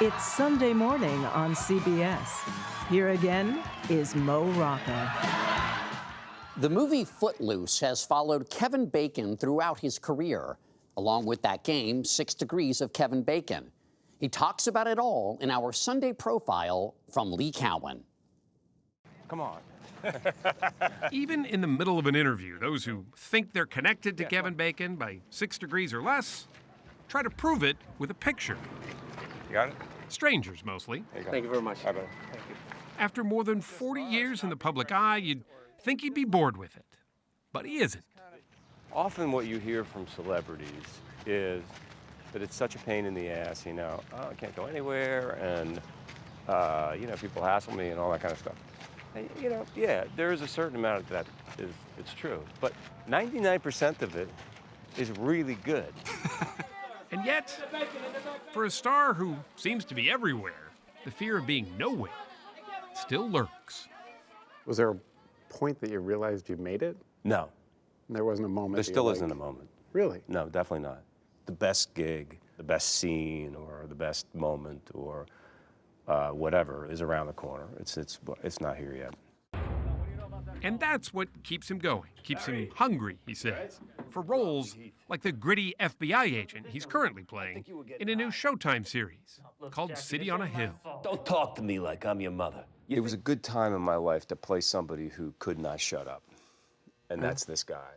It's Sunday morning on CBS. Here again is Mo Rocca. The movie Footloose has followed Kevin Bacon throughout his career, along with that game, 6 Degrees of Kevin Bacon. He talks about it all in our Sunday profile from Lee Cowan. Come on. Even in the middle of an interview, those who think they're connected to Kevin Bacon by 6 degrees or less try to prove it with a picture. You got it? Strangers, mostly. Thank you very much. Thank you. After more than 40 years in the public eye, you'd think he'd be bored with it. But he isn't. Often what you hear from celebrities is that it's such a pain in the ass, oh, I can't go anywhere, and, people hassle me and all that kind of stuff. And, yeah, there is a certain amount of that it's true, but 99% of it is really good. And yet, for a star who seems to be everywhere, the fear of being nowhere still lurks. Was there a point that you realized you made it? No. There wasn't a moment? There still isn't a moment. Really? No, definitely not. The best gig, the best scene, or the best moment, or whatever is around the corner. It's not here yet. And that's what keeps him going, keeps him hungry, he says, for roles like the gritty FBI agent he's currently playing in a new Showtime series called City on a Hill. Don't talk to me like I'm your mother. It was a good time in my life to play somebody who could not shut up, and that's this guy.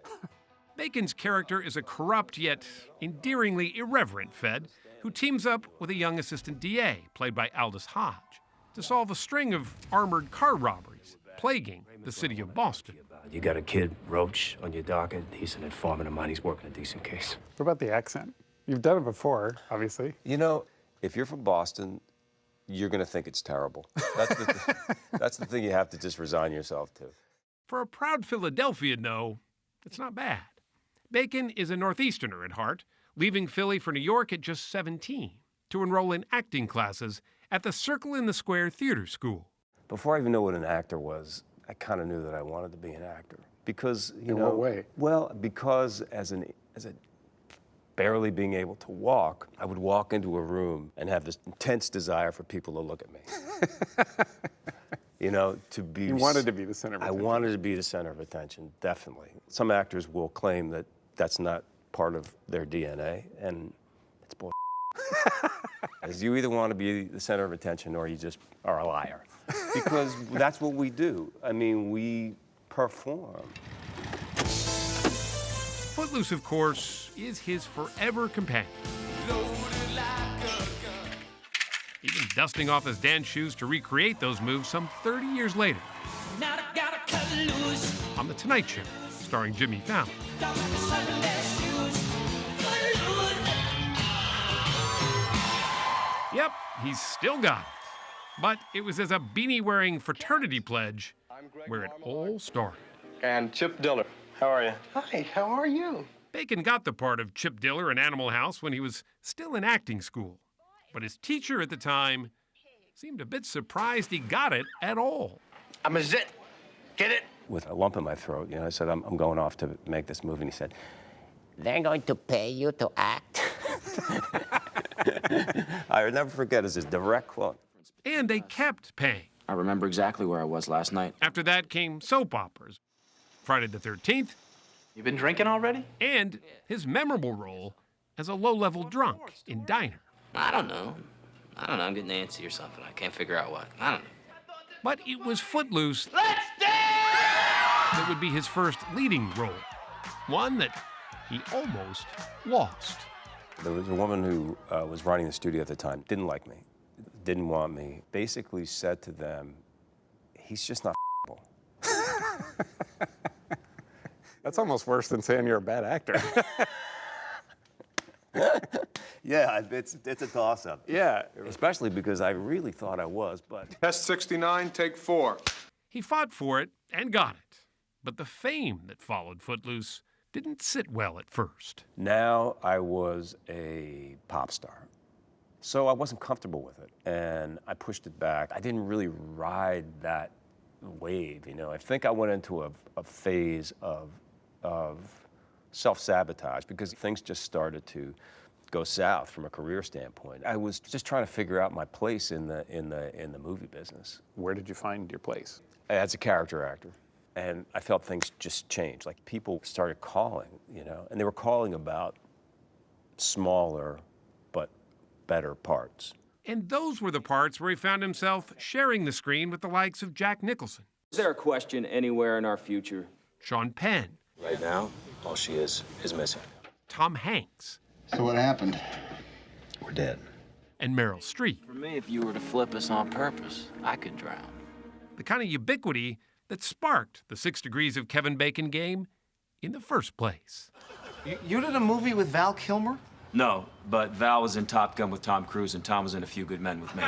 Bacon's character is a corrupt yet endearingly irreverent Fed who teams up with a young assistant DA, played by Aldous Hodge, to solve a string of armored car robberies plaguing the city of Boston. You got a kid, Roach, on your docket. He's an informant of mine. He's working a decent case. What about the accent? You've done it before, obviously. If you're from Boston, you're going to think it's terrible. That's the thing you have to just resign yourself to. For a proud Philadelphian, though, it's not bad. Bacon is a Northeasterner at heart, leaving Philly for New York at just 17 to enroll in acting classes at the Circle in the Square Theater School. Before I even knew what an actor was, I kind of knew that I wanted to be an actor. Because, In what way? Well, because as a barely being able to walk, I would walk into a room and have this intense desire for people to look at me. To be... You wanted to be the center of attention. I wanted to be the center of attention, definitely. Some actors will claim that that's not part of their DNA, and it's bull. As you either want to be the center of attention or you just are a liar. Because that's what we do. I mean, we perform. Footloose, of course, is his forever companion. Even dusting off his dance shoes to recreate those moves some 30 years later. On The Tonight Show, starring Jimmy Fallon. Yep, he's still got it. But it was as a beanie-wearing fraternity pledge where it all started. And Chip Diller, how are you? Hi, how are you? Bacon got the part of Chip Diller in Animal House when he was still in acting school. But his teacher at the time seemed a bit surprised he got it at all. I'm a zit. Get it? With a lump in my throat, I said, I'm going off to make this movie. And he said, They're going to pay you to act? I would never forget, is his direct quote. And they kept paying. I remember exactly where I was last night. After that came soap operas, Friday the 13th. You been drinking already? And his memorable role as a low-level drunk in Diner. I don't know. I'm getting antsy or something. I can't figure out what. I don't know. But it was Footloose that would be his first leading role, one that he almost lost. There was a woman who was running the studio at the time, didn't like me, didn't want me, basically said to them, he's just not That's almost worse than saying you're a bad actor. Yeah, it's a toss-up. Yeah. Especially because I really thought I was, but... Test 69, take 4. He fought for it and got it. But the fame that followed Footloose didn't sit well at first. Now I was a pop star. So I wasn't comfortable with it, and I pushed it back. I didn't really ride that wave, you know. I think I went into a phase of self-sabotage because things just started to go south from a career standpoint. I was just trying to figure out my place in the movie business. Where did you find your place? As a character actor. And I felt things just changed. Like people started calling, you know, and they were calling about smaller but better parts. And those were the parts where he found himself sharing the screen with the likes of Jack Nicholson. Is there a question anywhere in our future? Sean Penn. Right now, all she is missing. Tom Hanks. So what happened? We're dead. And Meryl Streep. For me, if you were to flip us on purpose, I could drown. The kind of ubiquity that sparked the 6 Degrees of Kevin Bacon game in the first place. You did a movie with Val Kilmer? No, but Val was in Top Gun with Tom Cruise, and Tom was in A Few Good Men with me.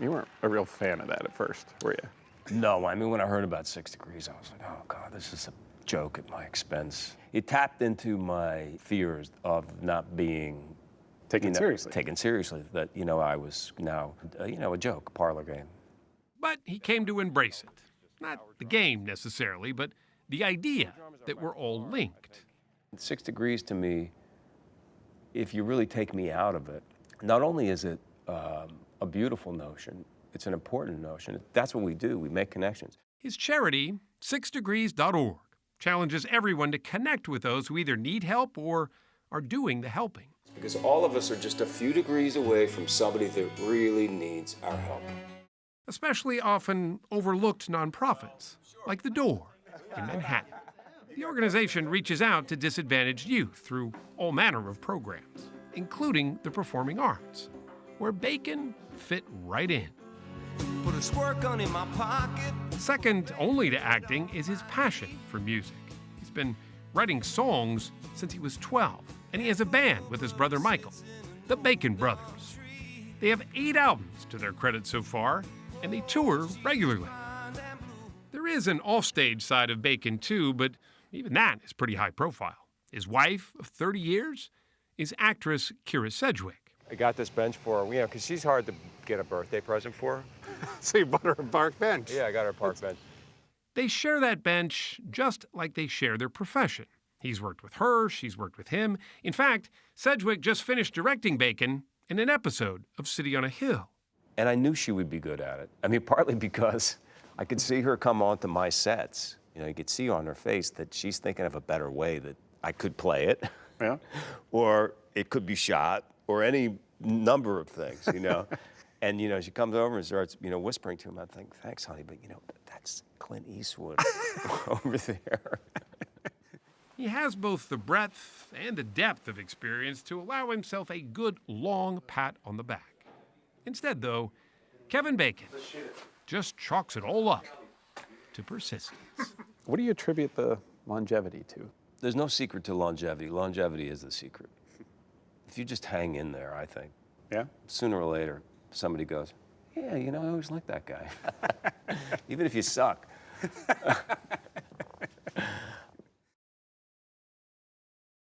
You weren't a real fan of that at first, were you? No, I mean, when I heard about 6 Degrees, I was like, oh, God, this is a joke at my expense. It tapped into my fears of not being Taken seriously. Taken seriously, that, you know, I was now, a joke, a parlor game. But he came to embrace it. Not the game necessarily, but the idea that we're all linked. 6 Degrees to me, if you really take me out of it, not only is it a beautiful notion, it's an important notion. That's what we do. We make connections. His charity, 6degrees.org, challenges everyone to connect with those who either need help or are doing the helping. Because all of us are just a few degrees away from somebody that really needs our help. Especially often overlooked nonprofits, like The Door in Manhattan. The organization reaches out to disadvantaged youth through all manner of programs, including the performing arts, where Bacon fit right in. Put a squirt gun in my pocket. Second only to acting is his passion for music. He's been writing songs since he was 12, and he has a band with his brother Michael, the Bacon Brothers. They have 8 albums to their credit so far, and they tour regularly. There is an offstage side of Bacon too, but even that is pretty high profile. His wife of 30 years is actress Kira Sedgwick. I got this bench for her, you know, because she's hard to get a birthday present for. So you bought her a park bench? Yeah, I got her a park bench. They share that bench just like they share their profession. He's worked with her, she's worked with him. In fact, Sedgwick just finished directing Bacon in an episode of City on a Hill. And I knew she would be good at it. I mean, partly because I could see her come onto my sets. You know, you could see on her face that she's thinking of a better way that I could play it. Yeah. Or it could be shot, or any number of things, you know. And, you know, she comes over and starts, you know, whispering to him. I think, thanks, honey, but, you know, that's Clint Eastwood over there. He has both the breadth and the depth of experience to allow himself a good long pat on the back. Instead, though, Kevin Bacon just chalks it all up to persistence. What do you attribute the longevity to? There's no secret to longevity. Longevity is the secret. If you just hang in there, I think. Yeah? Sooner or later, somebody goes, yeah, you know, I always liked that guy. Even if you suck.